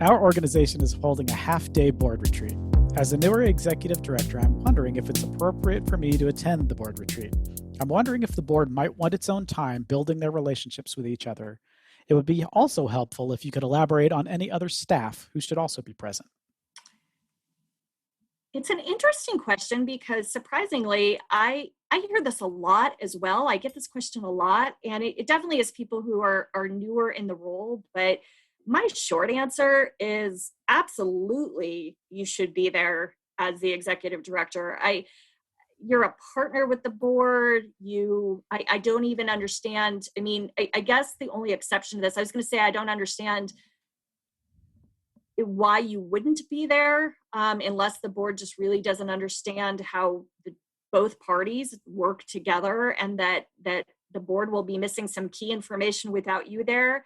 Our organization is holding a half-day board retreat. As a newer executive director, I'm wondering if it's appropriate for me to attend the board retreat. I'm wondering if the board might want its own time building their relationships with each other. It would be also helpful if you could elaborate on any other staff who should also be present. It's an interesting question because surprisingly, I hear this a lot as well. I get this question a lot, and it definitely is people who are newer in the role. But my short answer is absolutely you should be there as the executive director. You're a partner with the board. I don't even understand. I mean, I guess the only exception to this, I was going to say, I don't understand why you wouldn't be there unless the board just really doesn't understand how both parties work together, and that the board will be missing some key information without you there.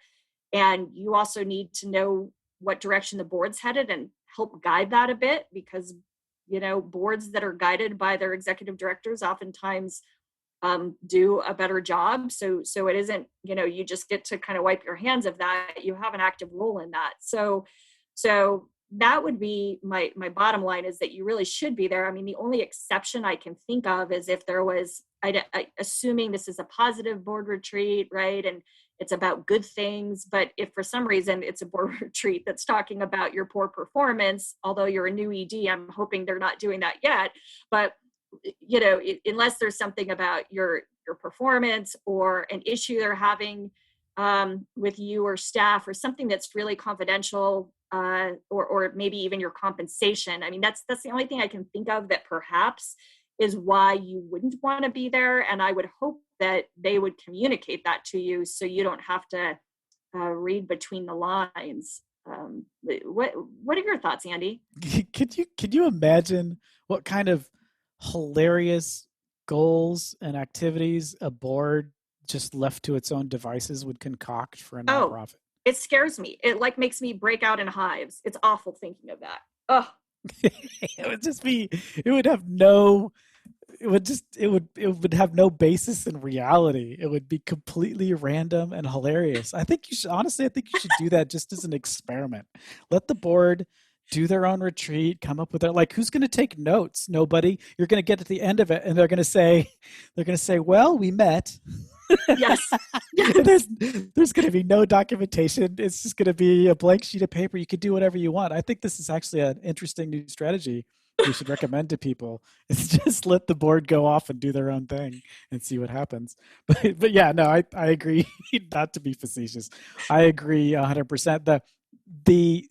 And you also need to know what direction the board's headed and help guide that a bit, because boards that are guided by their executive directors oftentimes do a better job. So it isn't, you just get to kind of wipe your hands of that. You have an active role in that. So that would be my bottom line, is that you really should be there. I mean, the only exception I can think of is if there was, assuming this is a positive board retreat, right? And it's about good things. But if for some reason it's a board retreat that's talking about your poor performance, although you're a new ED, I'm hoping they're not doing that yet. But, unless there's something about your performance or an issue they're having with you or staff, or something that's really confidential, or maybe even your compensation. I mean, that's the only thing I can think of that perhaps is why you wouldn't want to be there. And I would hope that they would communicate that to you so you don't have to read between the lines. What are your thoughts, Andy? Could you imagine what kind of hilarious goals and activities a board just left to its own devices would concoct for a Oh, nonprofit? it scares me. It makes me break out in hives. It's awful thinking of that. Oh, It would just be, it would have no, it would have no basis in reality. It would be completely random and hilarious. I think you should do that just as an experiment. Let the board do their own retreat, come up with their, like, who's going to take notes? Nobody. You're going to get to the end of it and they're going to say, well, we met. yes. There's going to be no documentation. It's just going to be a blank sheet of paper. You could do whatever you want. I think this is actually an interesting new strategy we should recommend to people. It's just let the board go off and do their own thing and see what happens. But yeah, no, I agree. Not to be facetious, I agree 100%. The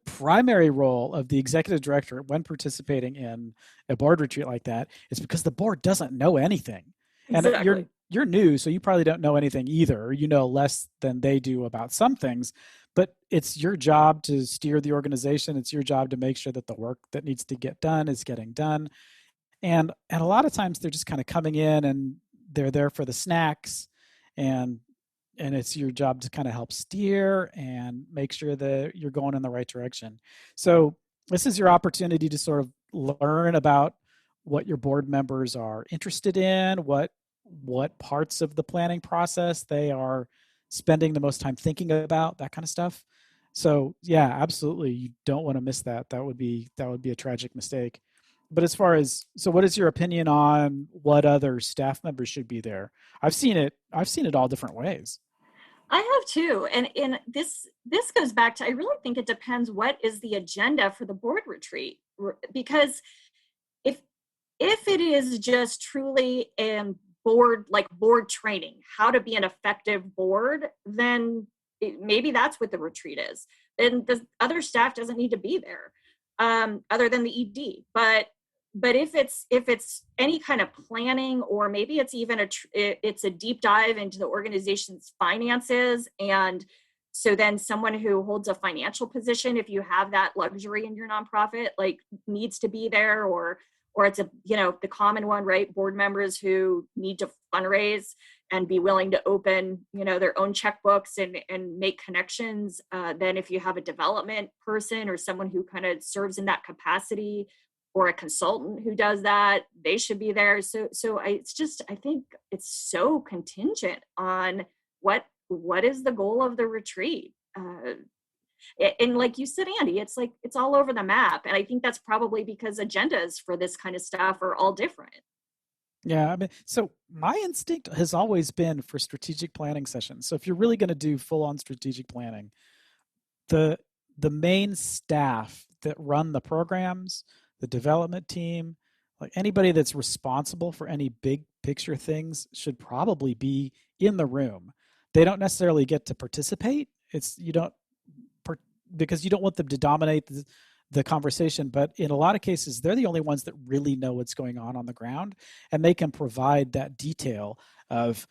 primary role of the executive director when participating in a board retreat like that is because the board doesn't know anything, and Exactly. you're new, so you probably don't know anything either. Or you know less than they do about some things, but it's your job to steer the organization. It's your job to make sure that the work that needs to get done is getting done. And a lot of times they're just kind of coming in and they're there for the snacks, and it's your job to kind of help steer and make sure that you're going in the right direction. So this is your opportunity to sort of learn about what your board members are interested in, what parts of the planning process they are spending the most time thinking about, that kind of stuff. So yeah, absolutely, you don't want to miss that. That would be a tragic mistake. But as far as, so what is your opinion on what other staff members should be there? I've seen it all different ways. I have too. And this goes back to, I really think it depends what is the agenda for the board retreat. Because if it is just truly board training, how to be an effective board, then maybe that's what the retreat is. Then the other staff doesn't need to be there, other than the ED. But if it's any kind of planning, or maybe it's even it's a deep dive into the organization's finances, and so then someone who holds a financial position, if you have that luxury in your nonprofit, like, needs to be there, or it's the common one, right? Board members who need to fundraise and be willing to open their own checkbooks and make connections. Then if you have a development person or someone who kind of serves in that capacity, or a consultant who does that, they should be there. I think it's so contingent on what is the goal of the retreat. And like you said, Andy, it's like, it's all over the map. And I think that's probably because agendas for this kind of stuff are all different. Yeah, I mean, so my instinct has always been for strategic planning sessions. So if you're really going to do full-on strategic planning, the main staff that run the programs, the development team, like anybody that's responsible for any big picture things should probably be in the room. They don't necessarily get to participate. It's you don't because you don't want them to dominate the conversation, but in a lot of cases, they're the only ones that really know what's going on the ground, and they can provide that detail of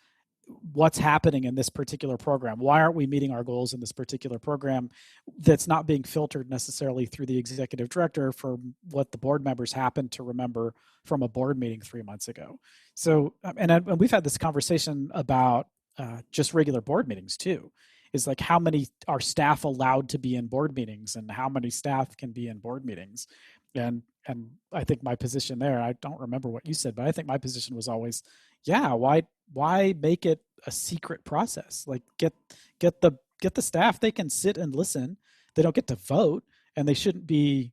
what's happening in this particular program. Why aren't we meeting our goals in this particular program? That's not being filtered necessarily through the executive director for what the board members happen to remember from a board meeting 3 months ago. So, and we've had this conversation about just regular board meetings too. Is like how many are staff allowed to be in board meetings and how many staff can be in board meetings. And I think my position there, I don't remember what you said, but I think my position was always, yeah, why make it a secret process? Like get the staff, they can sit and listen. They don't get to vote, and they shouldn't be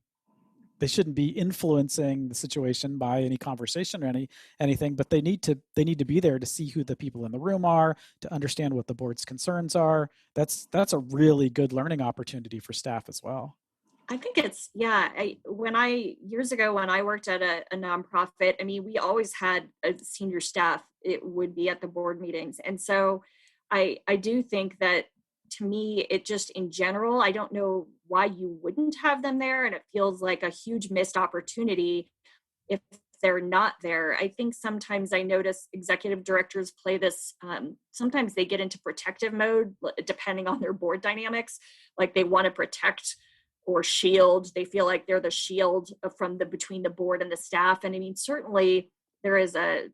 influencing the situation by any conversation or anything, but they need to be there to see who the people in the room are, to understand what the board's concerns are. That's a really good learning opportunity for staff as well. I think it's, yeah, years ago when I worked at a nonprofit, I mean, we always had a senior staff, it would be at the board meetings. And so I do think that, to me, it just in general, I don't know why you wouldn't have them there. And it feels like a huge missed opportunity if they're not there. I think sometimes I notice executive directors play this, sometimes they get into protective mode, depending on their board dynamics. Like they want to protect or shield. They feel like they're the shield from between the board and the staff. And I mean, certainly there is an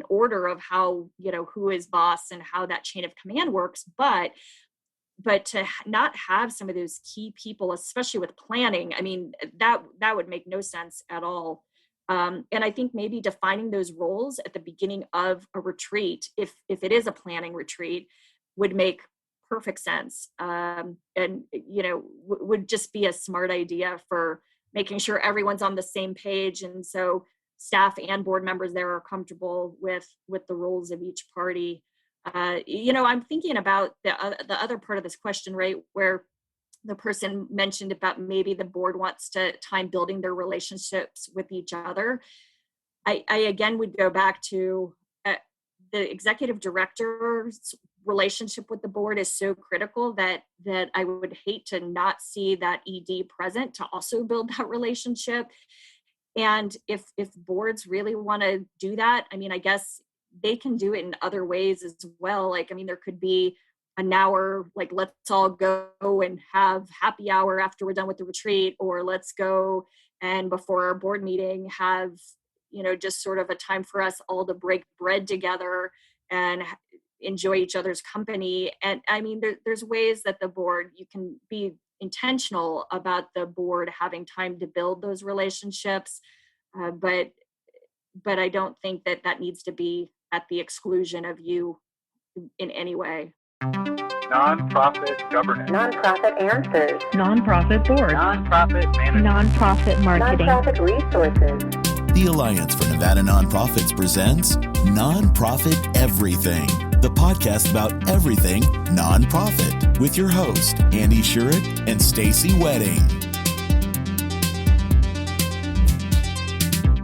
order of how, who is boss and how that chain of command works. But to not have some of those key people, especially with planning, I mean, that would make no sense at all. And I think maybe defining those roles at the beginning of a retreat, if it is a planning retreat, would make perfect sense. And, would just be a smart idea for making sure everyone's on the same page. And so staff and board members there are comfortable with the roles of each party. I'm thinking about the other part of this question, right, where the person mentioned about maybe the board wants to time building their relationships with each other. I again would go back to the executive director's relationship with the board is so critical that I would hate to not see that ED present to also build that relationship. And if boards really want to do that, I mean, I guess they can do it in other ways as well. Like, I mean, there could be an hour, like, let's all go and have happy hour after we're done with the retreat, or let's go and before our board meeting have, just sort of a time for us all to break bread together and enjoy each other's company. And I mean, there's ways that the board, you can be intentional about the board having time to build those relationships. But I don't think that needs to be at the exclusion of you in any way. Nonprofit governance. Nonprofit answers. Nonprofit board. Nonprofit management. Nonprofit marketing. Nonprofit resources. The Alliance for Nevada Nonprofits presents Nonprofit Everything, the podcast about everything nonprofit, with your host, Andy Shurick and Stacey Wedding.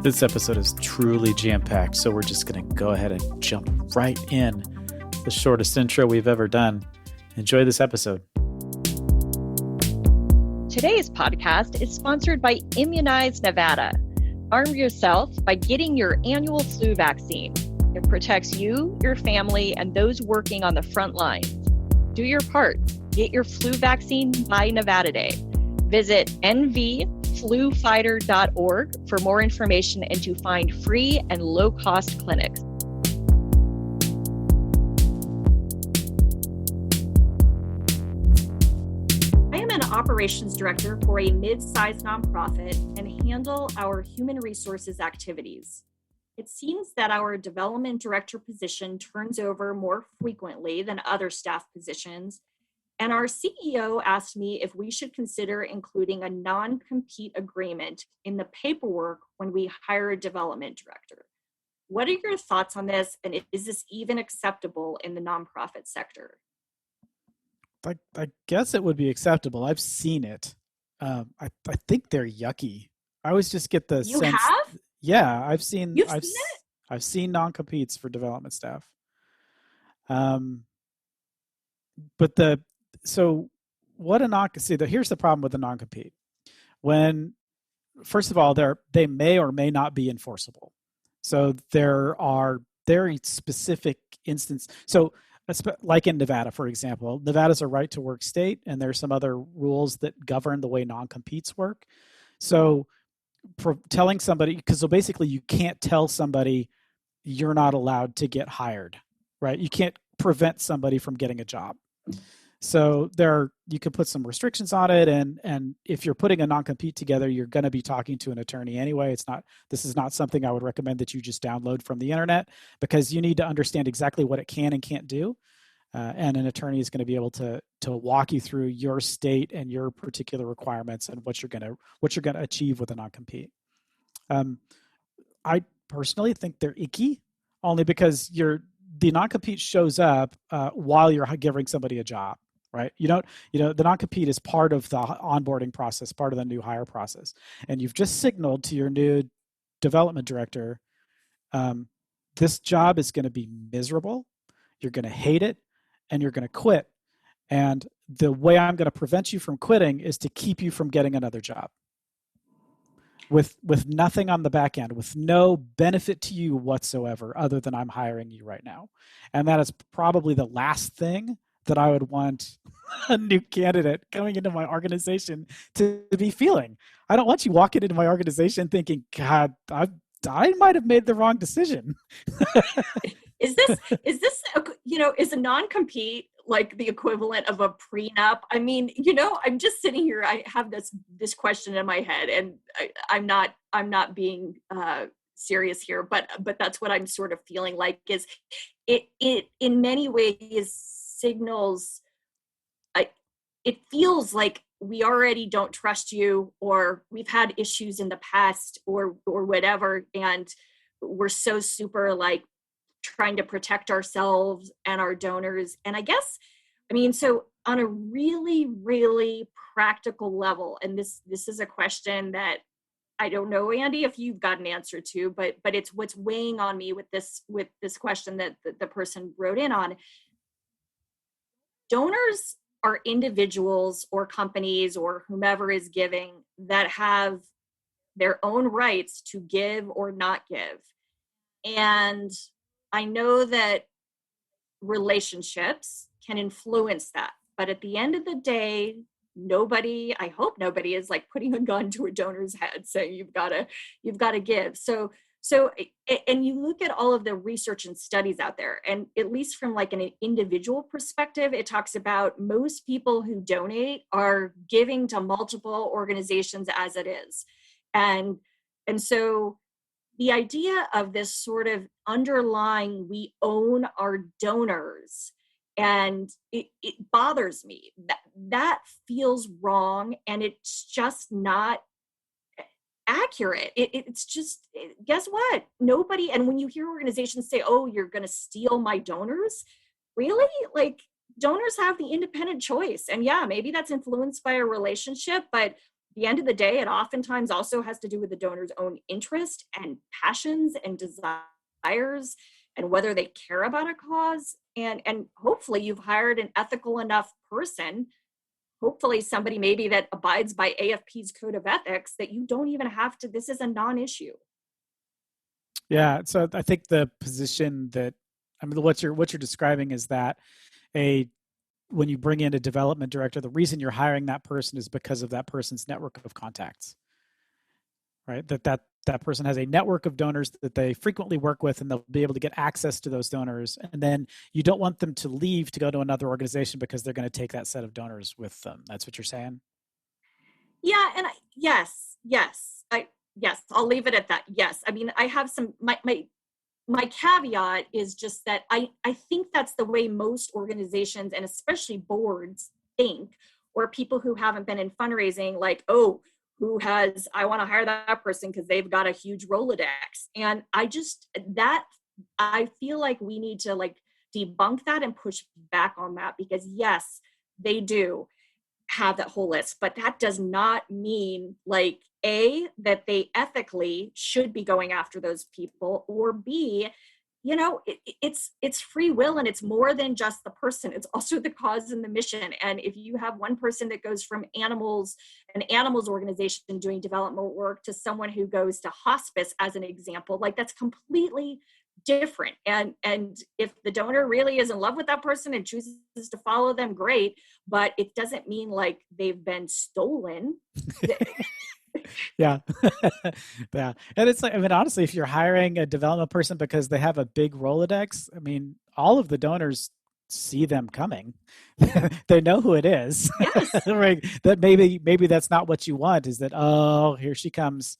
This episode is truly jam-packed, so we're just going to go ahead and jump right in. The shortest intro we've ever done. Enjoy this episode. Today's podcast is sponsored by Immunize Nevada. Arm yourself by getting your annual flu vaccine. It protects you, your family, and those working on the front lines. Do your part. Get your flu vaccine by Nevada Day. Visit nvflufighter.org for more information and to find free and low-cost clinics. Operations director for a mid-sized nonprofit and handle our human resources activities. It seems that our development director position turns over more frequently than other staff positions, And our CEO asked me if we should consider including a non-compete agreement in the paperwork when we hire a development director. What are your thoughts on this? And is this even acceptable in the nonprofit sector? I guess it would be acceptable. I've seen it. I think they're yucky. I always just get the You sense. have? Yeah, I've seen You've seen it? I've seen non-competes for development staff. But what a non see the here's the problem with the non-compete. When first of all, they may or may not be enforceable. So there are very specific instances. So like in Nevada, for example, Nevada's a right to work state, and there's some other rules that govern the way non-competes work. So telling somebody, because so basically you can't tell somebody you're not allowed to get hired, right? You can't prevent somebody from getting a job. So you could put some restrictions on it, and if you're putting a non-compete together, you're going to be talking to an attorney anyway. This is not something I would recommend that you just download from the internet, because you need to understand exactly what it can and can't do, and an attorney is going to be able to walk you through your state and your particular requirements and what you're going to achieve with a non-compete. I personally think they're icky, only because the non-compete shows up while you're giving somebody a job, right? The non-compete is part of the onboarding process, part of the new hire process. And you've just signaled to your new development director, this job is going to be miserable. You're going to hate it, and you're going to quit. And the way I'm going to prevent you from quitting is to keep you from getting another job. With nothing on the back end, with no benefit to you whatsoever, other than I'm hiring you right now. And that is probably the last thing that I would want a new candidate coming into my organization to be feeling. I don't want you walking into my organization thinking, God, I might have made the wrong decision. Is a non-compete like the equivalent of a prenup? I mean, I'm just sitting here. I have this question in my head, and I'm not being serious here, but that's what I'm sort of feeling like. Is it in many ways signals? It feels like we already don't trust you, or we've had issues in the past, or whatever, and we're so super like trying to protect ourselves and our donors. And I guess, so on a really, really practical level, and this is a question that I don't know, Andy, if you've got an answer to, but it's what's weighing on me with this question that the person wrote in on. Donors are individuals or companies or whomever is giving that have their own rights to give or not give. And I know that relationships can influence that, but at the end of the day, I hope nobody is like putting a gun to a donor's head saying you've got to give. So, and you look at all of the research and studies out there, and at least from like an individual perspective, it talks about most people who donate are giving to multiple organizations as it is. And so the idea of this sort of underlying, we own our donors, and it bothers me. That feels wrong, and it's just not accurate. It's just, guess what? Nobody, and when you hear organizations say, oh, you're going to steal my donors, really? Like, donors have the independent choice. And yeah, maybe that's influenced by a relationship, but at the end of the day, it oftentimes also has to do with the donor's own interest and passions and desires and whether they care about a cause. And hopefully you've hired an ethical enough person, hopefully somebody maybe that abides by AFP's code of ethics, that you don't even have to, this is a non-issue. Yeah. So I think the position what you're describing is that when you bring in a development director, the reason you're hiring that person is because of that person's network of contacts, right? That person has a network of donors that they frequently work with, and they'll be able to get access to those donors. And then you don't want them to leave to go to another organization because they're going to take that set of donors with them. That's what you're saying? Yeah. And yes, I'll leave it at that. Yes. I mean, I have my caveat is just that I think that's the way most organizations, and especially boards, think, or people who haven't been in fundraising, like, oh, I want to hire that person because they've got a huge Rolodex. And I feel like we need to like debunk that and push back on that, because yes, they do have that whole list, but that does not mean like that they ethically should be going after those people, or B, it's free will, and it's more than just the person. It's also the cause and the mission. And if you have one person that goes from an animals organization doing development work to someone who goes to hospice, as an example, like that's completely different. And if the donor really is in love with that person and chooses to follow them, great, but it doesn't mean like they've been stolen. Yeah. Yeah. And it's like, I mean, honestly, if you're hiring a development person because they have a big Rolodex, I mean, all of the donors see them coming. They know who it is. Yes. Right? That maybe that's not what you want, is that, oh, here she comes.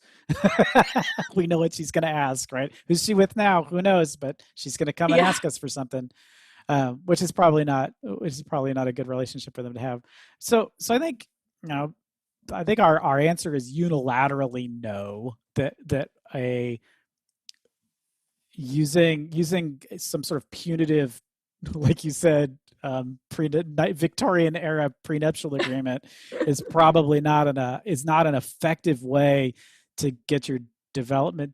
We know what she's going to ask, right? Who's she with now? Who knows? But she's going to come and ask us for something. Which is probably not a good relationship for them to have. So I think, I think our answer is unilaterally no, that using some sort of punitive, like you said, Victorian era prenuptial agreement is probably not an effective way to get your development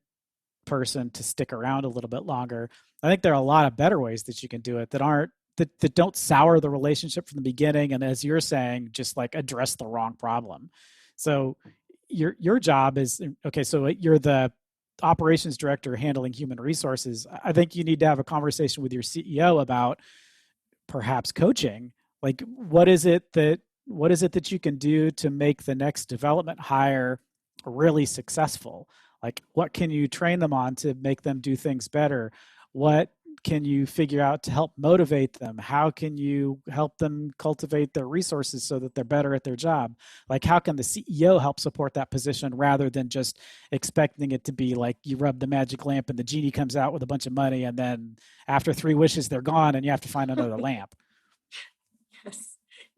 person to stick around a little bit longer. I think there are a lot of better ways that you can do it that don't sour the relationship from the beginning, and as you're saying, just like address the wrong problem. So your job is, okay, so you're the operations director handling human resources. I think you need to have a conversation with your CEO about perhaps coaching. Like, what is it that you can do to make the next development hire really successful? Like, what can you train them on to make them do things better? What can you figure out to help motivate them? How can you help them cultivate their resources so that they're better at their job? Like, how can the CEO help support that position rather than just expecting it to be like you rub the magic lamp and the genie comes out with a bunch of money, and then after 3 wishes, they're gone and you have to find another lamp.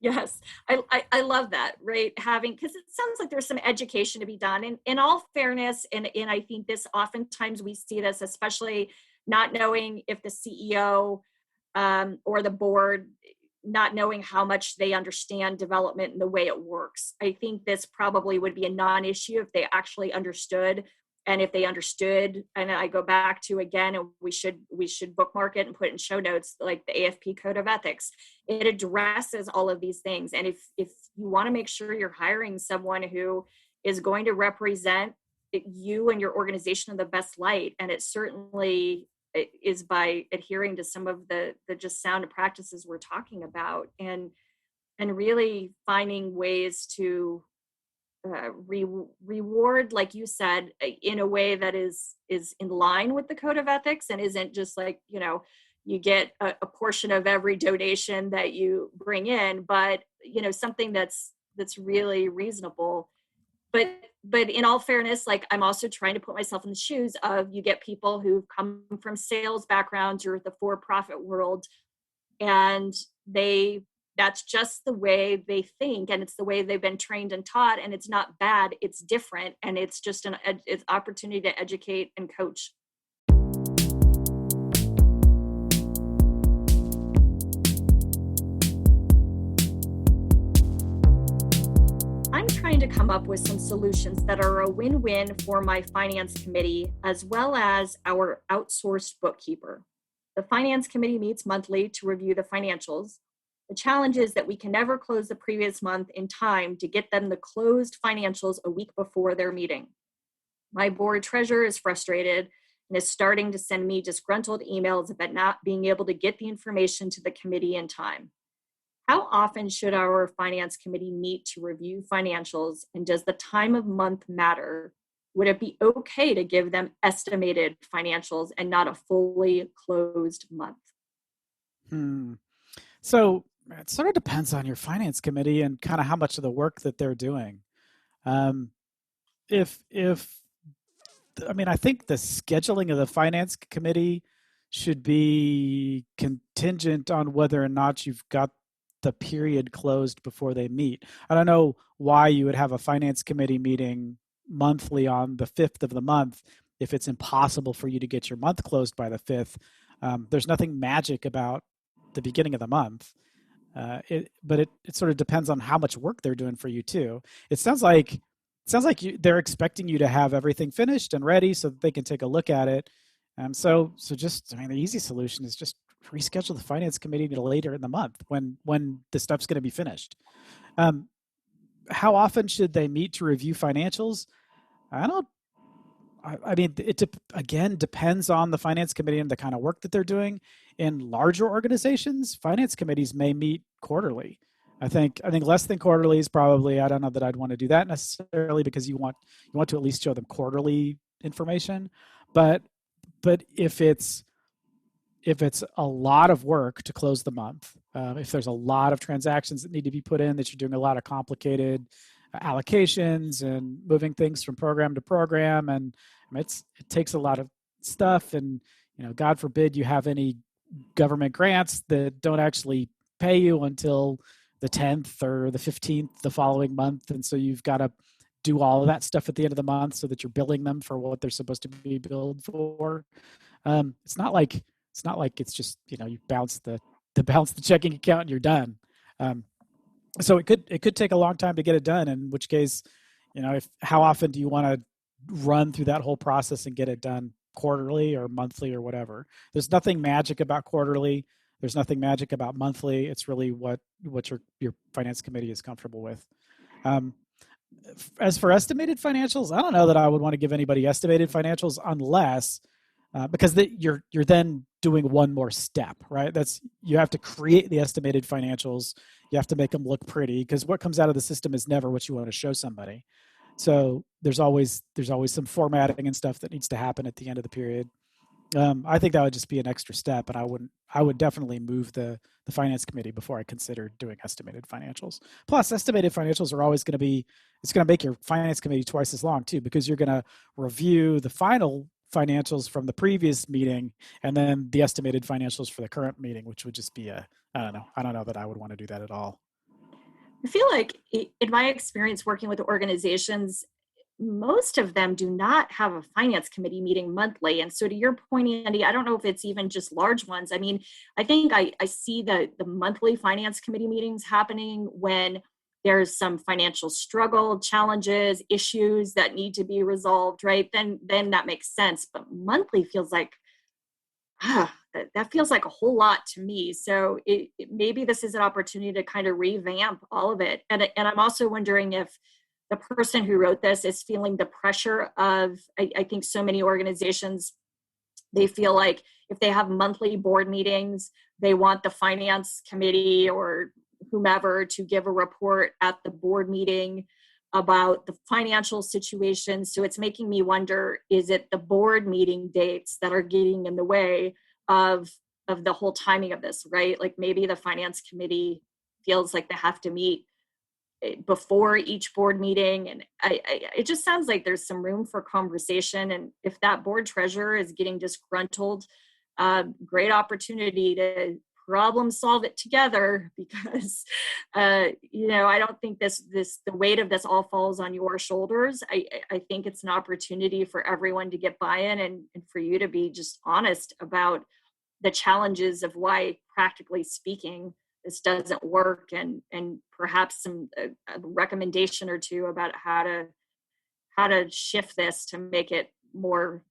Yes. I love that, right? Because it sounds like there's some education to be done. And in all fairness, and I think this oftentimes we see this, especially not knowing if the CEO or the board, not knowing how much they understand development and the way it works. I think this probably would be a non-issue if they actually understood. And if they understood, and I go back to, again, and we should bookmark it and put it in show notes, like the AFP Code of Ethics. It addresses all of these things. And if you want to make sure you're hiring someone who is going to represent you and your organization in the best light, and it certainly is by adhering to some of the just sound practices we're talking about, and really finding ways to reward, like you said, in a way that is in line with the Code of Ethics, and isn't just like, you get a portion of every donation that you bring in, but something that's really reasonable. But in all fairness, like, I'm also trying to put myself in the shoes of, you get people who've come from sales backgrounds or the for-profit world, and that's just the way they think, and it's the way they've been trained and taught, and it's not bad, it's different, and it's just it's opportunity to educate and coach. I'm trying to come up with some solutions that are a win-win for my finance committee, as well as our outsourced bookkeeper. The finance committee meets monthly to review the financials. The challenge is that we can never close the previous month in time to get them the closed financials a week before their meeting. My board treasurer is frustrated and is starting to send me disgruntled emails about not being able to get the information to the committee in time. How often should our finance committee meet to review financials, and does the time of month matter? Would it be okay to give them estimated financials and not a fully closed month? So it sort of depends on your finance committee and kind of how much of the work that they're doing. I think the scheduling of the finance committee should be contingent on whether or not you've got the period closed before they meet. I don't know why you would have a finance committee meeting monthly on the 5th of the month if it's impossible for you to get your month closed by the 5th. There's nothing magic about the beginning of the month. But it sort of depends on how much work they're doing for you too. It sounds like they're expecting you to have everything finished and ready so that they can take a look at it. So just, I mean, the easy solution is just reschedule the finance committee to later in the month when the stuff's going to be finished. How often should they meet to review financials? I mean, it again depends on the finance committee and the kind of work that they're doing. In larger organizations, finance committees may meet quarterly. I think less than quarterly is probably, I don't know that I'd want to do that necessarily, because you want to at least show them quarterly information. But if it's a lot of work to close the month, if there's a lot of transactions that need to be put in, that you're doing a lot of complicated allocations and moving things from program to program, and it takes a lot of stuff, and God forbid you have any government grants that don't actually pay you until the 10th or the 15th the following month, and so you've got to do all of that stuff at the end of the month so that you're billing them for what they're supposed to be billed for. It's not like it's just you bounce the checking account and you're done. So it could take a long time to get it done, in which case, how often do you want to run through that whole process and get it done, quarterly or monthly or whatever? There's nothing magic about quarterly. There's nothing magic about monthly. It's really what your finance committee is comfortable with. As for estimated financials, I don't know that I would want to give anybody estimated financials unless because you're then doing one more step, right? You have to create the estimated financials. You have to make them look pretty, because what comes out of the system is never what you want to show somebody. So there's always some formatting and stuff that needs to happen at the end of the period. I think that would just be an extra step, and I would definitely move the finance committee before I consider doing estimated financials. Plus, estimated financials are always going to it's going to make your finance committee twice as long too, because you're going to review the final financials from the previous meeting and then the estimated financials for the current meeting, which would just be I don't know that I would want to do that at all. I feel like in my experience working with organizations, most of them do not have a finance committee meeting monthly. And so to your point, Andy, I don't know if it's even just large ones. I mean, I think I see the monthly finance committee meetings happening when there's some financial struggle, challenges, issues that need to be resolved, right? Then that makes sense. But monthly feels like, that feels like a whole lot to me. So maybe this is an opportunity to kind of revamp all of it. And I'm also wondering if the person who wrote this is feeling the pressure of, I think so many organizations, they feel like if they have monthly board meetings, they want the finance committee or whomever to give a report at the board meeting about the financial situation. So it's making me wonder, is it the board meeting dates that are getting in the way of the whole timing of this, right? Like maybe the finance committee feels like they have to meet before each board meeting. And it just sounds like there's some room for conversation. And if that board treasurer is getting disgruntled, great opportunity to problem solve it together, because I don't think the weight of this all falls on your shoulders. I think it's an opportunity for everyone to get buy-in and for you to be just honest about the challenges of why, practically speaking, this doesn't work, and perhaps some a recommendation or two about how to shift this to make it more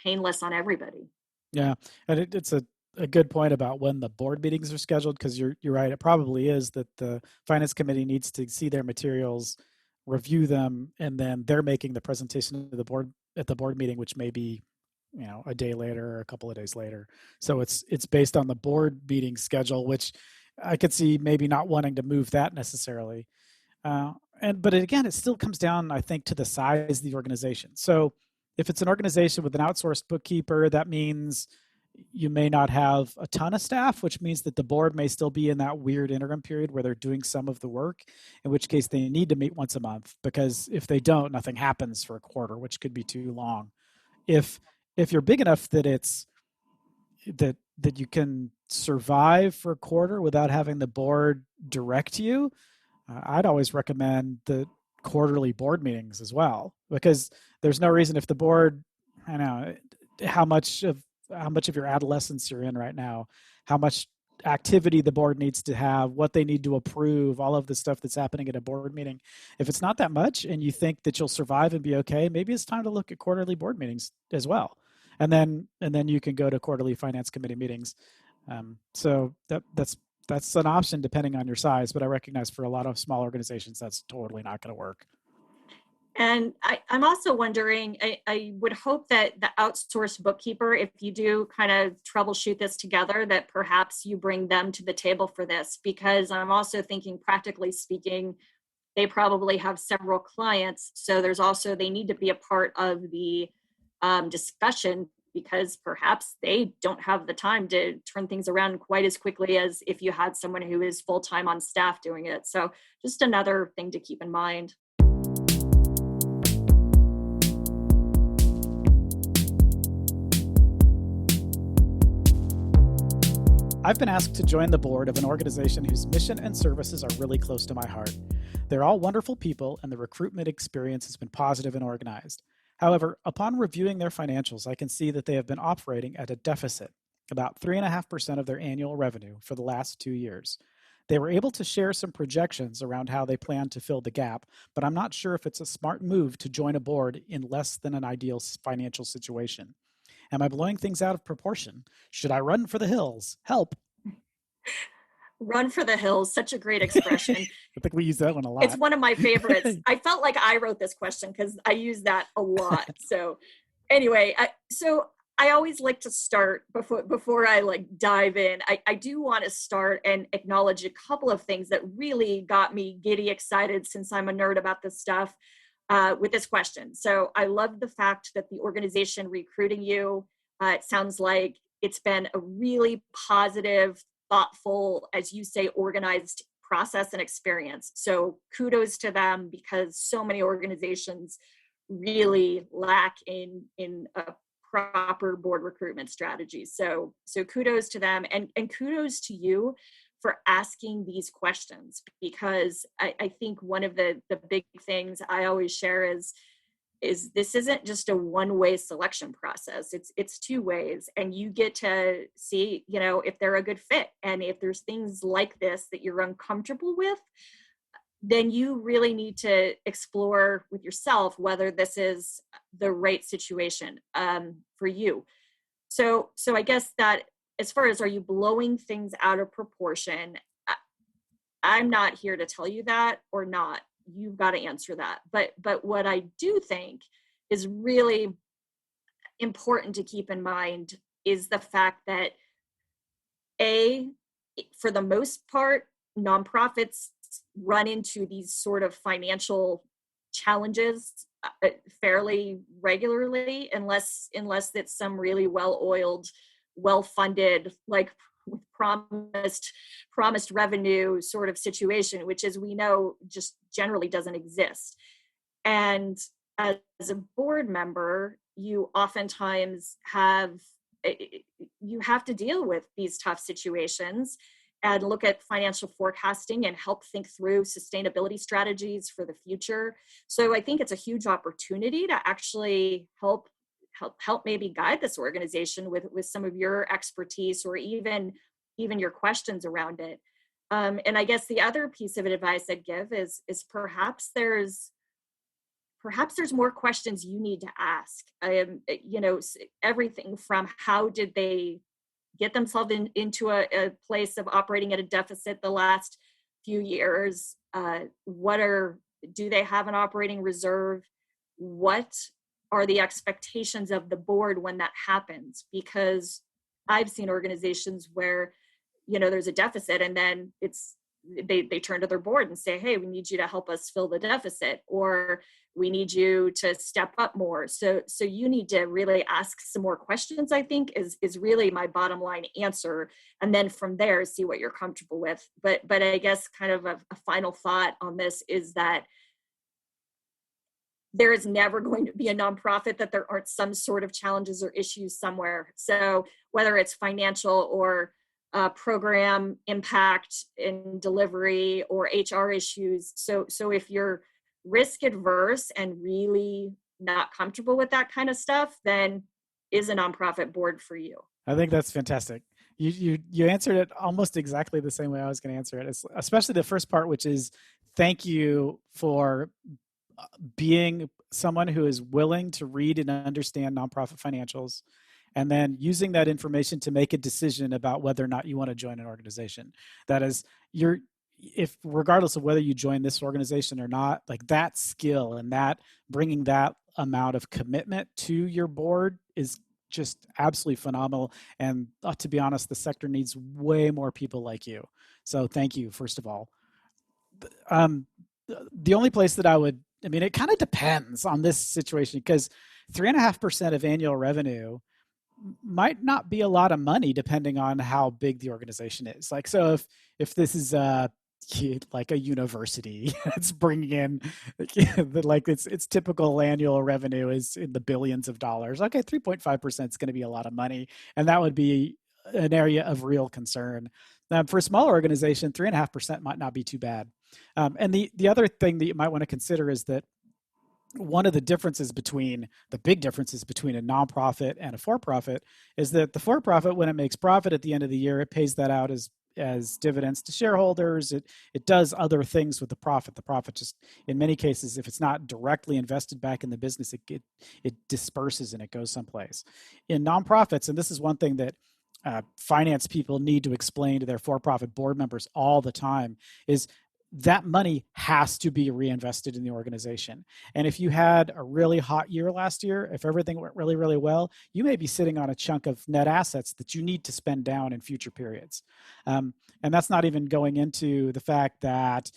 painless on everybody. Yeah, and it's a good point about when the board meetings are scheduled, because you're right. It probably is that the finance committee needs to see their materials, review them, and then they're making the presentation to the board at the board meeting, which may be a day later or a couple of days later. So it's based on the board meeting schedule, which I could see maybe not wanting to move that necessarily. But again, it still comes down, I think, to the size of the organization. So if it's an organization with an outsourced bookkeeper, that means you may not have a ton of staff, which means that the board may still be in that weird interim period where they're doing some of the work, in which case they need to meet once a month, because if they don't, nothing happens for a quarter, which could be too long. If you're big enough that it's that you can survive for a quarter without having the board direct you, I'd always recommend the quarterly board meetings as well, because there's no reason, if the board, I know how much of your adolescence you're in right now, how much activity the board needs to have, what they need to approve, all of the stuff that's happening at a board meeting. If it's not that much and you think that you'll survive and be okay, maybe it's time to look at quarterly board meetings as well. And then you can go to quarterly finance committee meetings. So that's an option depending on your size, but I recognize for a lot of small organizations, that's totally not going to work. And I'm also wondering, I would hope that the outsourced bookkeeper, if you do kind of troubleshoot this together, that perhaps you bring them to the table for this, because I'm also thinking, practically speaking, they probably have several clients. So they need to be a part of the discussion, because perhaps they don't have the time to turn things around quite as quickly as if you had someone who is full-time on staff doing it. So just another thing to keep in mind. I've been asked to join the board of an organization whose mission and services are really close to my heart. They're all wonderful people, and the recruitment experience has been positive and organized. However, upon reviewing their financials, I can see that they have been operating at a deficit, about 3.5% of their annual revenue for the last 2 years. They were able to share some projections around how they plan to fill the gap, but I'm not sure if it's a smart move to join a board in less than an ideal financial situation. Am I blowing things out of proportion? Should I run for the hills? Help. Run for the hills, such a great expression. I think we use that one a lot. It's one of my favorites. I felt like I wrote this question because I use that a lot. So anyway, I always like to start before I dive in. I do want to start and acknowledge a couple of things that really got me giddy excited, since I'm a nerd about this stuff, with this question. So I love the fact that the organization recruiting you, it sounds like it's been a really positive, thoughtful, as you say, organized process and experience. So kudos to them, because so many organizations really lack in a proper board recruitment strategy. So kudos to them, and kudos to you for asking these questions, because I think one of the big things I always share is this isn't just a one-way selection process. It's two ways, and you get to see, if they're a good fit. And if there's things like this that you're uncomfortable with, then you really need to explore with yourself whether this is the right situation for you. So I guess that, as far as, are you blowing things out of proportion? I'm not here to tell you that or not. You've got to answer that. But what I do think is really important to keep in mind is the fact that, for the most part, nonprofits run into these sort of financial challenges fairly regularly, unless it's some really well-oiled, well-funded, with promised revenue sort of situation, which, as we know, just generally doesn't exist. And as a board member, you oftentimes have to deal with these tough situations and look at financial forecasting and help think through sustainability strategies for the future. So I think it's a huge opportunity to actually help maybe guide this organization with some of your expertise, or even your questions around it. And I guess the other piece of advice I'd give is perhaps there's more questions you need to ask. Everything from how did they get themselves into a place of operating at a deficit the last few years? Do they have an operating reserve? What are the expectations of the board when that happens? Because I've seen organizations where, there's a deficit, and then they turn to their board and say, hey, we need you to help us fill the deficit, or we need you to step up more. So you need to really ask some more questions, I think, is really my bottom line answer. And then from there, see what you're comfortable with. But I guess kind of a final thought on this is that there is never going to be a nonprofit that there aren't some sort of challenges or issues somewhere. So whether it's financial or program impact in delivery or HR issues. So if you're risk adverse and really not comfortable with that kind of stuff, then is a nonprofit board for you. I think that's fantastic. You answered it almost exactly the same way I was going to answer it, especially the first part, which is thank you for being someone who is willing to read and understand nonprofit financials, and then using that information to make a decision about whether or not you want to join an organization. That is, if regardless of whether you join this organization or not, like that skill and that bringing that amount of commitment to your board is just absolutely phenomenal. And to be honest, the sector needs way more people like you. So thank you, first of all. The only place that it kind of depends on this situation, because 3.5% of annual revenue might not be a lot of money depending on how big the organization is. Like, so if this is like a university, it's bringing in like its typical annual revenue is in the billions of dollars. Okay, 3.5% is going to be a lot of money, and that would be an area of real concern. For a smaller organization, 3.5% might not be too bad. And the other thing that you might want to consider is that one of the big differences between a nonprofit and a for-profit is that the for-profit, when it makes profit at the end of the year, it pays that out as dividends to shareholders. It does other things with the profit. The profit just, in many cases, if it's not directly invested back in the business, it disperses and it goes someplace. In nonprofits, and this is one thing that finance people need to explain to their for-profit board members all the time, is that money has to be reinvested in the organization. And if you had a really hot year last year, if everything went really, really well, you may be sitting on a chunk of net assets that you need to spend down in future periods. And that's not even going into the fact that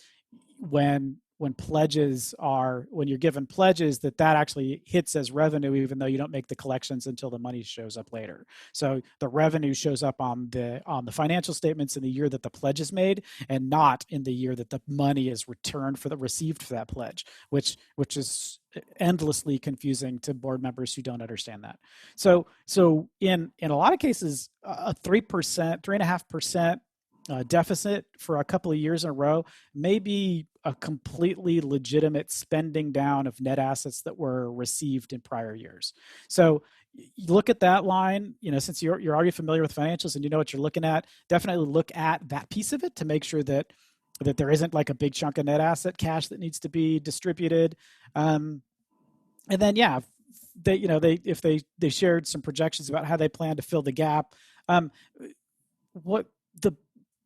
when you're given pledges, that actually hits as revenue, even though you don't make the collections until the money shows up later. So the revenue shows up on the financial statements in the year that the pledge is made, and not in the year that the money is received for that pledge, which is endlessly confusing to board members who don't understand that. So in a lot of cases, a 3.5% deficit for a couple of years in a row may be a completely legitimate spending down of net assets that were received in prior years. So you look at that line, since you're already familiar with financials and you know what you're looking at, definitely look at that piece of it to make sure that there isn't like a big chunk of net asset cash that needs to be distributed. And then, if they shared some projections about how they plan to fill the gap. What the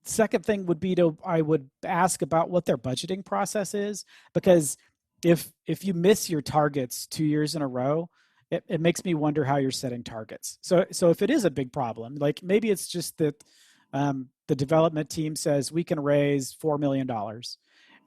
second thing would be I would ask about what their budgeting process is, because if you miss your targets 2 years in a row, it makes me wonder how you're setting targets. So if it is a big problem, like maybe it's just that the development team says we can raise $4 million,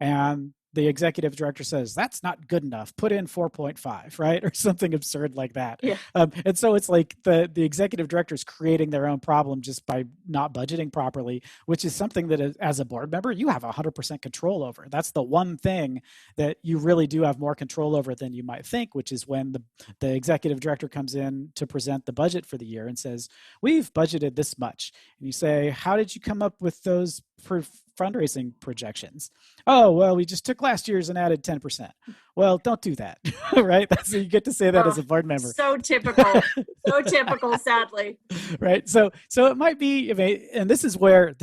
and the executive director says, that's not good enough, put in 4.5, right? Or something absurd like that. Yeah. And so it's like the executive director is creating their own problem just by not budgeting properly, which is something that as a board member, you have 100% control over. That's the one thing that you really do have more control over than you might think, which is when the executive director comes in to present the budget for the year and says, we've budgeted this much. And you say, how did you come up with those fundraising projections? Oh, well, we just took last year's and added 10%. Well, don't do that, right? So you get to say that as a board member. So typical, sadly. Right. So it might be, and this is where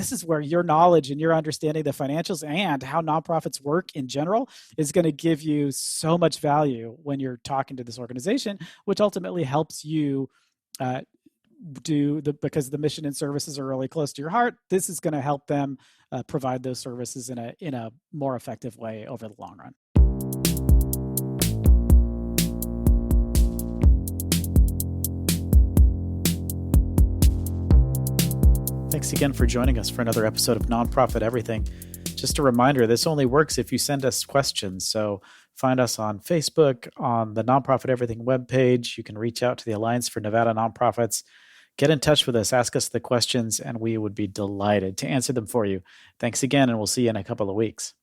your knowledge and your understanding of the financials and how nonprofits work in general is going to give you so much value when you're talking to this organization, which ultimately helps you because the mission and services are really close to your heart. This is going to help them provide those services in a more effective way over the long run. Thanks again for joining us for another episode of Nonprofit Everything. Just a reminder, this only works if you send us questions. So find us on Facebook, on the Nonprofit Everything webpage. You can reach out to the Alliance for Nevada Nonprofits. Get in touch with us, ask us the questions, and we would be delighted to answer them for you. Thanks again, and we'll see you in a couple of weeks.